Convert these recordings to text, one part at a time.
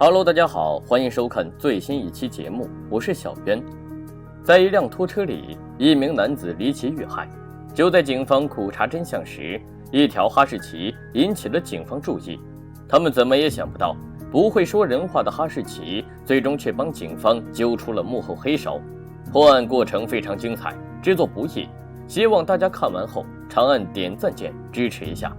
Hello， 大家好，欢迎收看最新一期节目，我是小渊。在一辆拖车里，一名男子离奇遇害。就在警方苦查真相时，一条哈士奇引起了警方注意。他们怎么也想不到，不会说人话的哈士奇最终却帮警方揪出了幕后黑手。破案过程非常精彩，制作不易，希望大家看完后长按点赞键支持一下。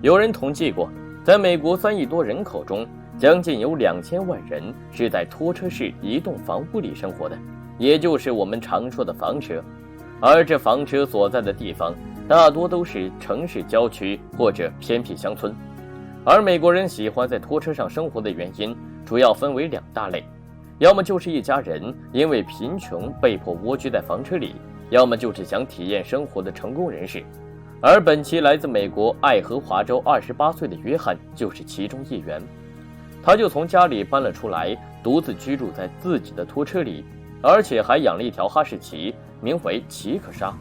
有人统计过，在美国3亿多人口中，将近有2000万人是在拖车式移动房屋里生活的，也就是我们常说的房车。而这房车所在的地方大多都是城市郊区或者偏僻乡村。而美国人喜欢在拖车上生活的原因主要分为2大类，要么就是一家人因为贫穷被迫蜗居在房车里，要么就是想体验生活的成功人士。而本期来自美国爱荷华州28岁的约翰就是其中一员。他就从家里搬了出来，独自居住在自己的拖车里，而且还养了一条哈士奇，名为奇克莎。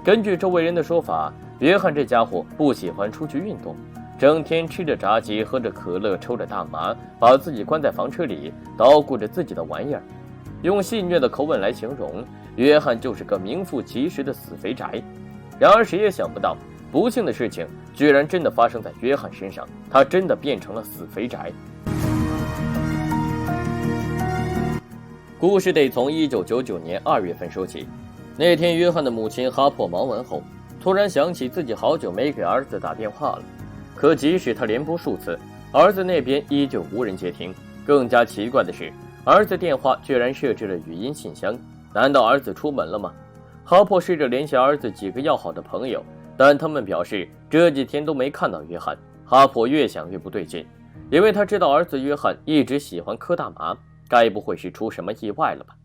根据周围人的说法，约翰这家伙不喜欢出去运动，整天吃着炸鸡，喝着可乐，抽着大麻，把自己关在房车里，捣鼓着自己的玩意儿。用戏谑的口吻来形容，约翰就是个名副其实的死肥宅。然而谁也想不到，不幸的事情居然真的发生在约翰身上，他真的变成了死肥宅。故事得从1999年2月份说起。那天约翰的母亲哈珀忙完后，突然想起自己好久没给儿子打电话了，可即使他连拨数次，儿子那边依旧无人接听。更加奇怪的是，儿子电话居然设置了语音信箱，难道儿子出门了吗？哈珀试着联系儿子几个要好的朋友，但他们表示这几天都没看到约翰。哈珀越想越不对劲，因为他知道儿子约翰一直喜欢嗑大麻，该不会是出什么意外了吧？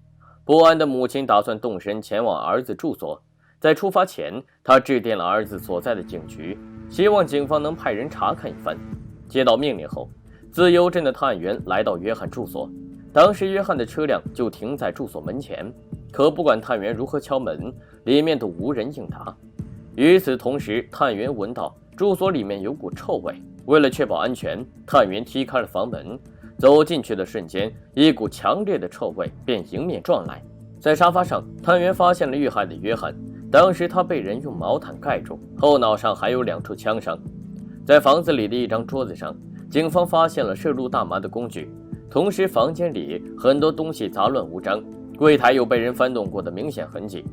不安的母亲打算动身前往儿子住所。在出发前，他致电了儿子所在的警局，希望警方能派人查看一番。接到命令后，自由镇的探员来到约翰住所。当时约翰的车辆就停在住所门前，可不管探员如何敲门，里面都无人应答。与此同时，探员闻到住所里面有股臭味，为了确保安全，探员踢开了房门。走进去的瞬间，一股强烈的臭味便迎面撞来。在沙发上，探员发现了遇害的约翰，当时他被人用毛毯盖住，后脑上还有2处枪伤。在房子里的一张桌子上，警方发现了摄入大麻的工具，同时房间里很多东西杂乱无章，柜台有被人翻动过的明显痕迹。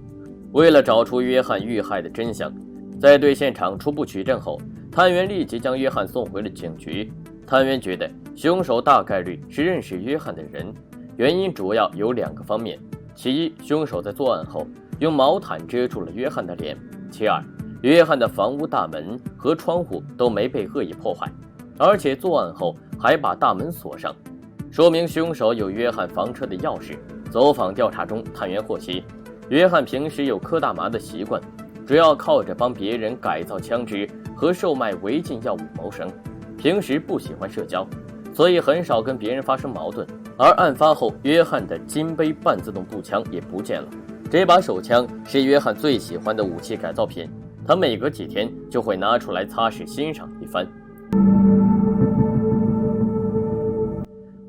为了找出约翰遇害的真相，在对现场初步取证后，探员立即将约翰送回了警局。探员觉得凶手大概率是认识约翰的人，原因主要有2个方面。其一，凶手在作案后用毛毯遮住了约翰的脸；其二，约翰的房屋大门和窗户都没被恶意破坏，而且作案后还把大门锁上，说明凶手有约翰房车的钥匙。走访调查中，探员获悉，约翰平时有嗑大麻的习惯，主要靠着帮别人改造枪支和售卖违禁药物谋生，平时不喜欢社交，所以很少跟别人发生矛盾。而案发后，约翰的金杯半自动步枪也不见了。这把手枪是约翰最喜欢的武器改造品，他每隔几天就会拿出来擦拭欣赏一番。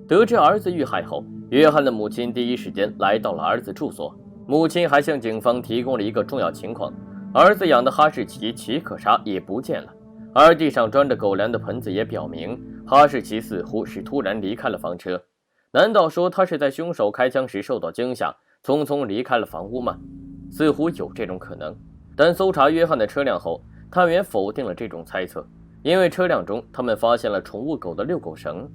得知儿子遇害后，约翰的母亲第一时间来到了儿子住所。母亲还向警方提供了一个重要情况，儿子养的哈士奇奇克莎也不见了，而地上装着狗粮的盆子也表明哈士奇似乎是突然离开了房车。难道说他是在凶手开枪时受到惊吓，匆匆离开了房屋吗？似乎有这种可能，但搜查约翰的车辆后，探员否定了这种猜测，因为车辆中他们发现了宠物狗的遛狗绳。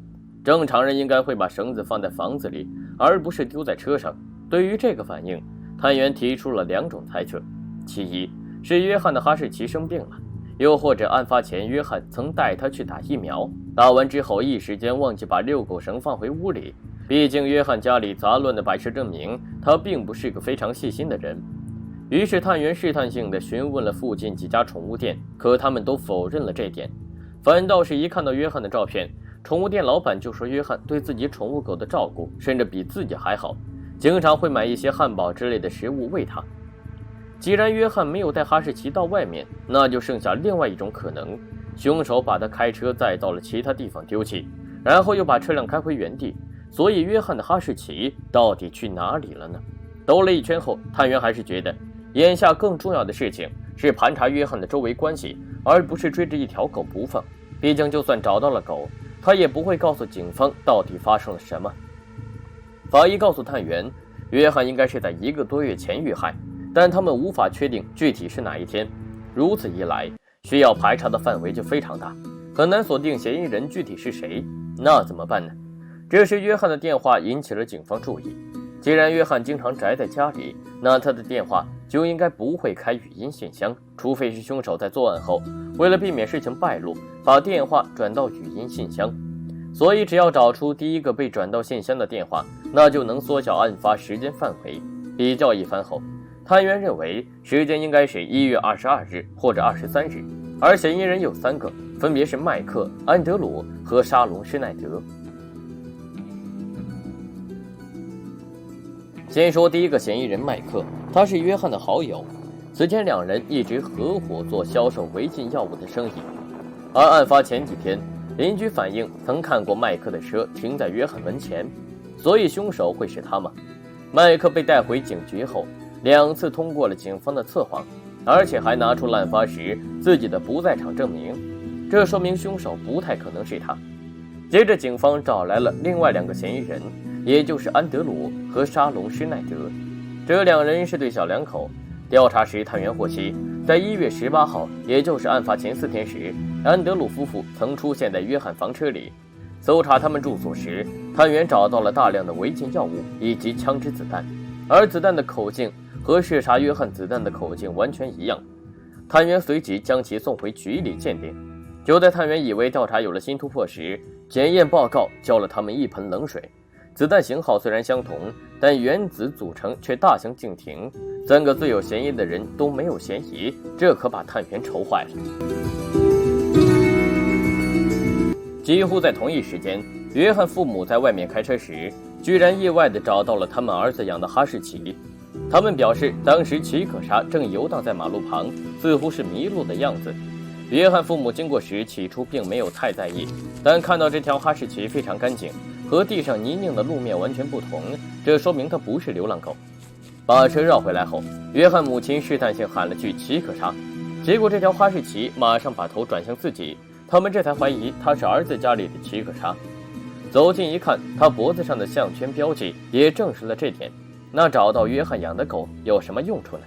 正常人应该会把绳子放在房子里，而不是丢在车上。对于这个反应，探员提出了2种猜测：其一是约翰的哈士奇生病了，又或者案发前约翰曾带他去打疫苗，打完之后一时间忘记把遛狗绳放回屋里。毕竟约翰家里杂乱的摆设证明他并不是个非常细心的人。于是探员试探性地询问了附近几家宠物店，可他们都否认了这点，反倒是一看到约翰的照片，宠物店老板就说约翰对自己宠物狗的照顾甚至比自己还好，经常会买一些汉堡之类的食物喂他。既然约翰没有带哈士奇到外面，那就剩下另外一种可能，凶手把他开车载到了其他地方丢弃，然后又把车辆开回原地。所以约翰的哈士奇到底去哪里了呢？兜了一圈后，探员还是觉得眼下更重要的事情是盘查约翰的周围关系，而不是追着一条狗不放。毕竟就算找到了狗，他也不会告诉警方到底发生了什么。法医告诉探员，约翰应该是在1个多月前遇害，但他们无法确定具体是哪一天。如此一来，需要排查的范围就非常大，很难锁定嫌疑人具体是谁。那怎么办呢？这时约翰的电话引起了警方注意。既然约翰经常宅在家里，那他的电话就应该不会开语音信箱，除非是凶手在作案后为了避免事情败露，把电话转到语音信箱。所以只要找出第一个被转到信箱的电话，那就能缩小案发时间范围。比较一番后，探员认为时间应该是1月22日或者23日，而嫌疑人有3个，分别是麦克、安德鲁和沙龙施耐德。先说第一个嫌疑人麦克，他是约翰的好友，此前2人一直合伙做销售违禁药物的生意。而案发前几天，邻居反映曾看过麦克的车停在约翰门前，所以凶手会是他吗？麦克被带回警局后，2次通过了警方的测谎，而且还拿出案发时自己的不在场证明，这说明凶手不太可能是他。接着警方找来了另外2个嫌疑人，也就是安德鲁和沙龙施耐德，这2人是对小两口。调查时，探员获悉，在1月18号，也就是案发前4天时，安德鲁夫妇曾出现在约翰房车里。搜查他们住所时，探员找到了大量的违禁药物以及枪支子弹，而子弹的口径和视察约翰子弹的口径完全一样。探员随即将其送回局里鉴定。就在探员以为调查有了新突破时，检验报告浇了他们一盆冷水。子弹型号虽然相同，但原子组成却大相径庭，3个最有嫌疑的人都没有嫌疑，这可把探员愁坏了。几乎在同一时间，约翰父母在外面开车时，居然意外地找到了他们儿子养的哈士奇。他们表示，当时奇可莎正游荡在马路旁，似乎是迷路的样子。约翰父母经过时，起初并没有太在意，但看到这条哈士奇非常干净，和地上泥泞的路面完全不同，这说明它不是流浪狗。把车绕回来后，约翰母亲试探性喊了句奇可莎，结果这条哈士奇马上把头转向自己，他们这才怀疑它是儿子家里的奇可莎。走近一看，它脖子上的项圈标记也证实了这点。那找到约翰养的狗有什么用处呢？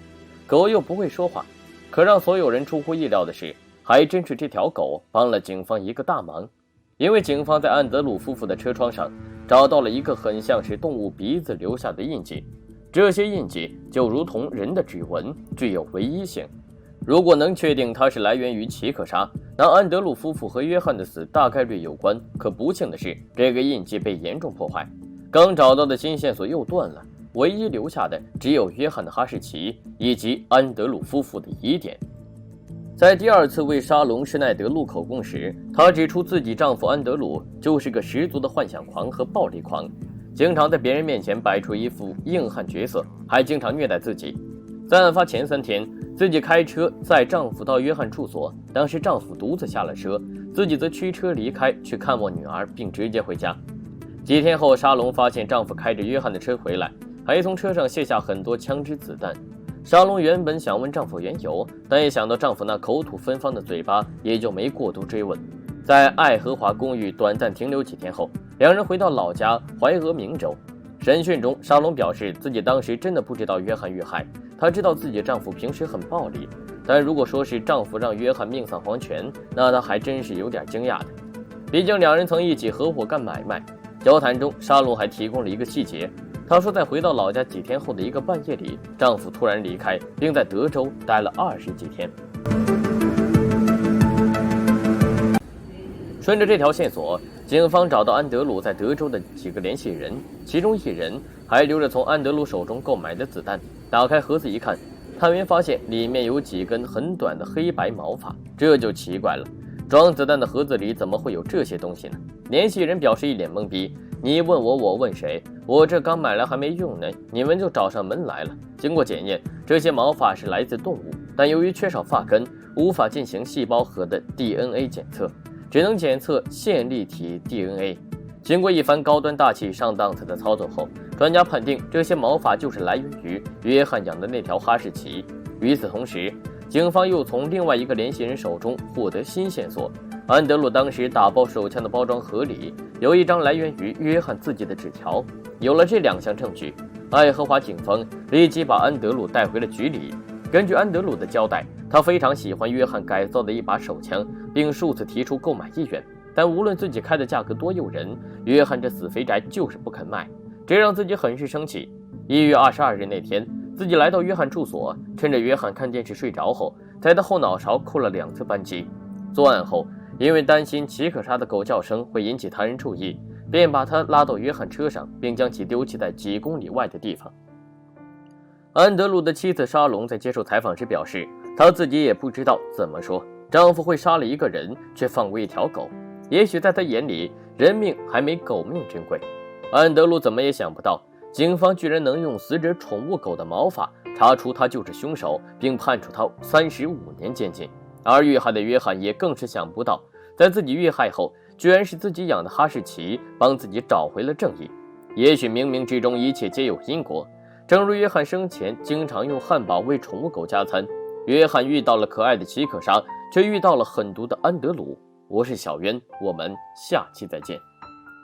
狗又不会说话。可让所有人出乎意料的是，还真是这条狗帮了警方一个大忙。因为警方在安德鲁夫妇的车窗上找到了一个很像是动物鼻子留下的印记，这些印记就如同人的指纹，具有唯一性。如果能确定它是来源于奇可莎，那安德鲁夫妇和约翰的死大概率有关。可不幸的是，这个印记被严重破坏，刚找到的新线索又断了，唯一留下的只有约翰的哈士奇以及安德鲁夫妇的疑点。在第2次为沙龙施耐德录口供时，她指出自己丈夫安德鲁就是个十足的幻想狂和暴力狂，经常在别人面前摆出一副硬汉角色，还经常虐待自己。在案发前3天，自己开车载丈夫到约翰住所，当时丈夫独自下了车，自己则驱车离开去看望女儿，并直接回家。几天后，沙龙发现丈夫开着约翰的车回来，还从车上卸下很多枪支子弹。沙龙原本想问丈夫缘由，但一想到丈夫那口吐芬芳的嘴巴，也就没过多追问。在爱荷华公寓短暂停留几天后，2人回到老家怀俄明州。审讯中，沙龙表示自己当时真的不知道约翰遇害，她知道自己丈夫平时很暴力，但如果说是丈夫让约翰命丧黄泉，那她还真是有点惊讶的。毕竟2人曾一起合伙干买卖。交谈中，沙龙还提供了一个细节，她说在回到老家几天后的一个半夜里，丈夫突然离开，并在德州待了20几天。顺着这条线索，警方找到安德鲁在德州的几个联系人，其中1人还留着从安德鲁手中购买的子弹。打开盒子一看，探员发现里面有几根很短的黑白毛发，这就奇怪了，装子弹的盒子里怎么会有这些东西呢？联系人表示一脸懵逼，你问我，我问谁？我这刚买来还没用呢，你们就找上门来了。经过检验，这些毛发是来自动物，但由于缺少发根，无法进行细胞核的 DNA 检测，只能检测线粒体 DNA。经过一番高端大气上档次的操作后，专家判定这些毛发就是来源于约翰养的那条哈士奇。与此同时，警方又从另外一个联系人手中获得新线索。安德鲁当时打包手枪的包装盒里有一张来源于约翰自己的纸条。有了这2项证据，爱荷华警方立即把安德鲁带回了局里。根据安德鲁的交代，他非常喜欢约翰改造的一把手枪，并数次提出购买意愿，但无论自己开的价格多诱人，约翰这死肥宅就是不肯卖，这让自己很是生气。1月22日那天，自己来到约翰住所，趁着约翰看电视睡着后，在他后脑勺扣了2次扳机。作案后，因为担心奇可莎的狗叫声会引起他人注意，便把他拉到约翰车上，并将其丢弃在几公里外的地方。安德鲁的妻子沙龙在接受采访时表示，她自己也不知道怎么说，丈夫会杀了一个人，却放过一条狗。也许在她眼里，人命还没狗命珍贵。安德鲁怎么也想不到，警方居然能用死者宠物狗的毛发查出他就是凶手，并判处他35年监禁。而遇害的约翰也更是想不到，在自己遇害后，居然是自己养的哈士奇帮自己找回了正义。也许冥冥之中一切皆有因果。正如约翰生前经常用汉堡喂宠物狗加餐，约翰遇到了可爱的奇可莎，却遇到了狠毒的安德鲁。我是小渊，我们下期再见。